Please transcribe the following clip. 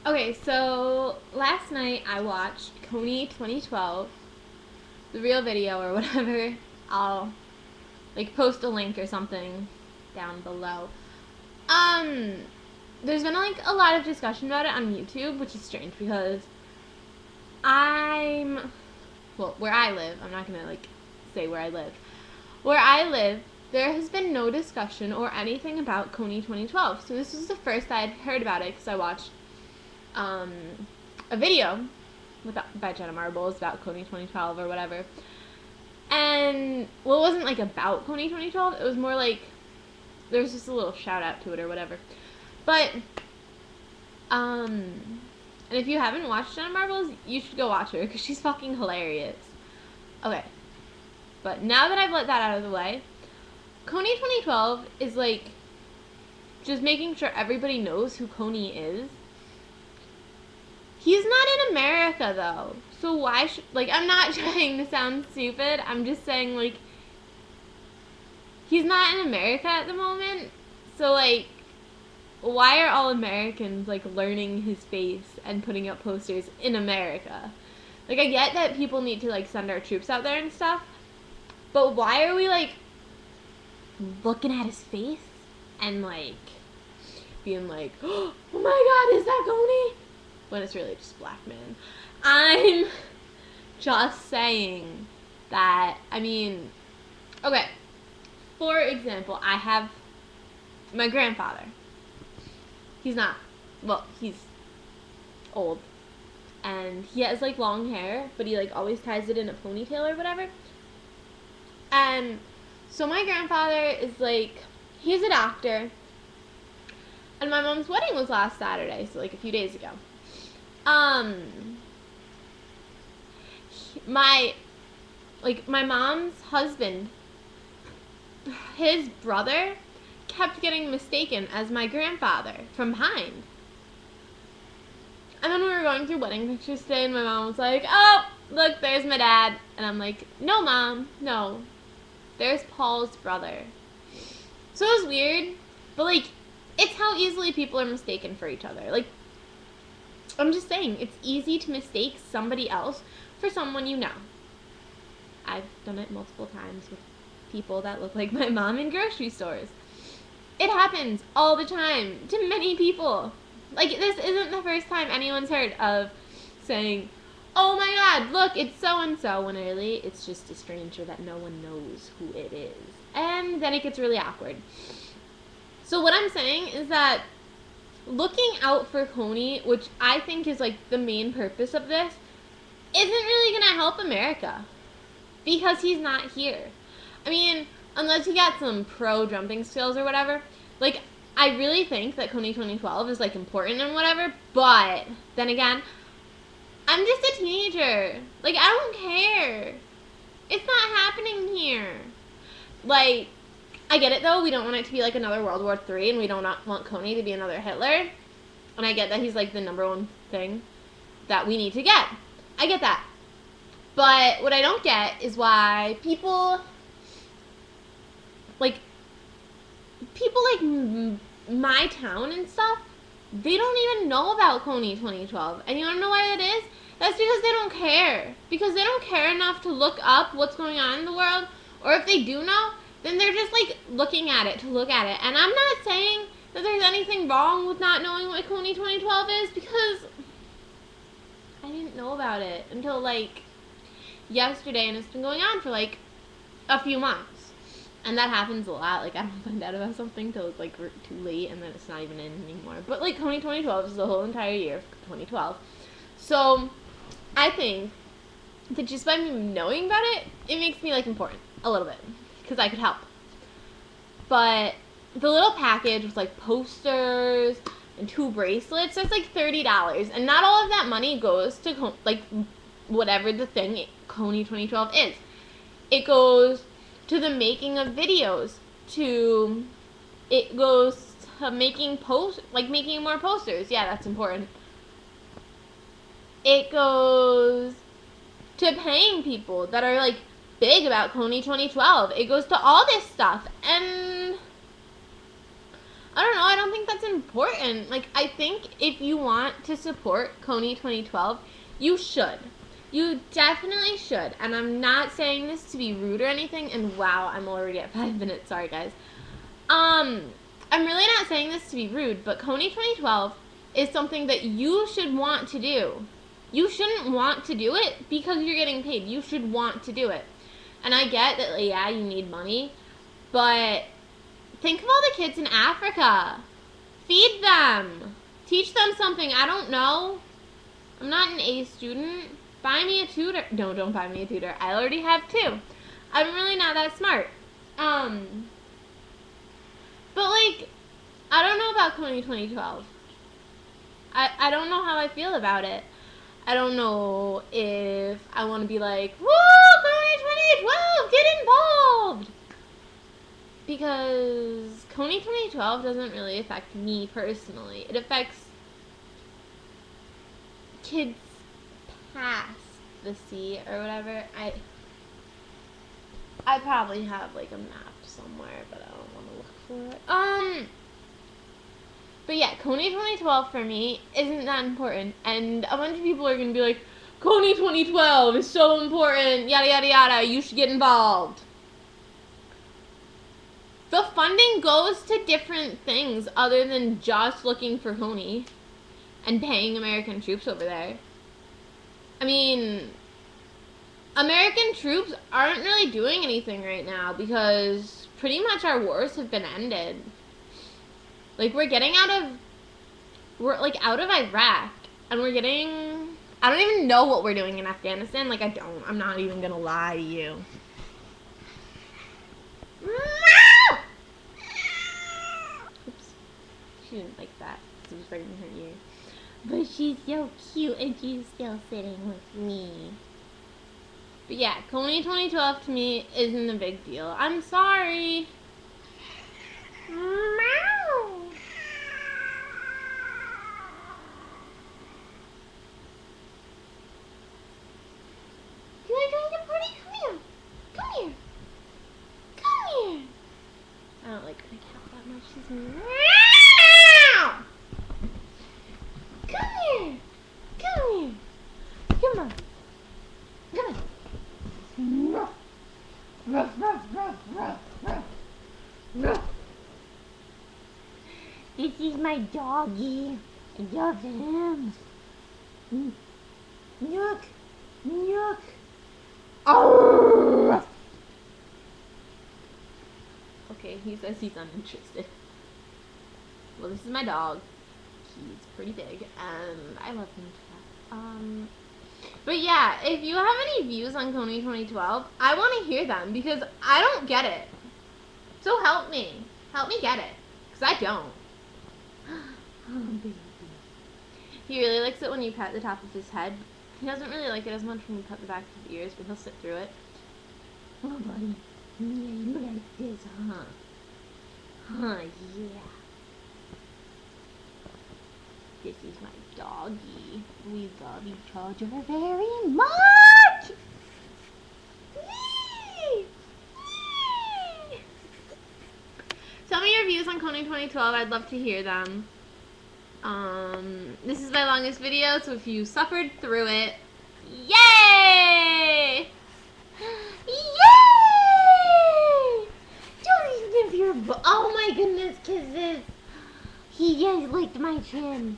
Okay, so last night I watched Kony2012, the real video or whatever. I'll post a link or something down below. Um, there's been a lot of discussion about it on YouTube, which is strange because where I live, I'm not gonna say where I live. Where I live, there has been no discussion or anything about Kony2012. So this was the first I had heard about it because I watched a video by Jenna Marbles about Kony2012 or whatever. And, well, it wasn't about Kony2012. It was more there was just a little shout out to it or whatever. But, and if you haven't watched Jenna Marbles, you should go watch her because she's fucking hilarious. Okay. But now that I've let that out of the way, Kony2012 is just making sure everybody knows who Kony is. He's not in America, though. So why should... I'm not trying to sound stupid. I'm just saying, he's not in America at the moment. So, why are all Americans, learning his face and putting up posters in America? I get that people need to, send our troops out there and stuff. But why are we, looking at his face and, being oh my god, is that Kony? When it's really just black man. I'm just saying that, okay, for example, I have my grandfather. He's old, and he has, long hair, but he, always ties it in a ponytail or whatever, and so my grandfather is, he's a doctor, and my mom's wedding was last Saturday, so, a few days ago. My mom's husband, his brother, kept getting mistaken as my grandfather from behind. And then we were going through wedding pictures today, and my mom was like, oh, look, there's my dad. And I'm like, no, Mom, no. There's Paul's brother. So it was weird, but, it's how easily people are mistaken for each other. I'm just saying, it's easy to mistake somebody else for someone you know. I've done it multiple times with people that look like my mom in grocery stores. It happens all the time to many people. This isn't the first time anyone's heard of saying, oh my god, look, it's so-and-so, when really it's just a stranger that no one knows who it is. And then it gets really awkward. So what I'm saying is that looking out for Kony, which I think is the main purpose of this, isn't really gonna help America because he's not here. Unless he got some pro jumping skills or whatever. I really think that Kony2012 is important and whatever, but then again, I'm just a teenager. I don't care. It's not happening here. I get it, though. We don't want it to be another World War III, and we don't want Kony to be another Hitler. And I get that he's the number one thing that we need to get. I get that. But what I don't get is why people my town and stuff, they don't even know about Kony2012. And you want to know why that is? That's because they don't care. Because they don't care enough to look up what's going on in the world. Or if they do know, then they're just looking at it to look at it. And I'm not saying that there's anything wrong with not knowing what Kony2012 is, because I didn't know about it until yesterday, and it's been going on for a few months. And that happens a lot. I don't find out about something till it's too late, and then it's not even in anymore. But Kony2012 is the whole entire year of 2012. So I think that just by me knowing about it, it makes me important a little bit, because I could help. But the little package with posters and 2 bracelets, that's $30, and not all of that money goes to whatever the thing Kony2012 is. It goes to the making of videos, it goes to making making more posters. Yeah, that's important. It goes to paying people that are big about Kony2012. It goes to all this stuff, and I don't know, I don't think that's important. Like, I think if you want to support Kony2012, you should. You definitely should. And I'm not saying this to be rude or anything, and wow, I'm already at 5 minutes, sorry guys. I'm really not saying this to be rude, but Kony2012 is something that you should want to do. You shouldn't want to do it because you're getting paid. You should want to do it. And I get that, like, yeah, you need money, but think of all the kids in Africa. Feed them. Teach them something. I don't know. I'm not an A student. Buy me a tutor. No, don't buy me a tutor. I already have 2. I'm really not that smart. But, like, I don't know about Kony2012. I don't know how I feel about it. I don't know if I want to be like, woo, Kony2012, get involved! Because Kony2012 doesn't really affect me personally. It affects kids past the sea or whatever. I probably have like a map somewhere, but I don't want to look for it. But yeah, Kony2012 for me isn't that important, and a bunch of people are gonna be like, Kony2012 is so important, yada yada yada, you should get involved. The funding goes to different things other than just looking for Kony and paying American troops over there. I mean, American troops aren't really doing anything right now because pretty much our wars have been ended. Like, we're out of Iraq, and we're getting, I don't even know what we're doing in Afghanistan. Like, I'm not even gonna lie to you. Oops. She didn't like that. It was right in her ear. But she's so cute, and she's still sitting with me. But yeah, Kony2012 to me isn't a big deal. I'm sorry. I don't like my cat that much. She's meow. Come here. Come here. Come on. Come on. Ruff. Ruff, ruff, ruff, ruff, ruff. Ruff. This is my doggy. I love him. Nook. Nook. Oh. Okay, he says he's uninterested. Well, this is my dog. He's pretty big, and I love him to death. But yeah, if you have any views on Kony2012, I want to hear them, because I don't get it. So help me. Help me get it, because I don't. Oh, baby. He really likes it when you pet the top of his head. He doesn't really like it as much when you pet the back of his ears, but he'll sit through it. Oh, buddy. Yeah, you like this, huh? Huh, yeah. This is my doggy. We love each other very much! Tell me your views on Kony2012. I'd love to hear them. This is my longest video, so if you suffered through it, yay! Yay! Don't even if you're, oh my goodness, kisses. He just licked my chin.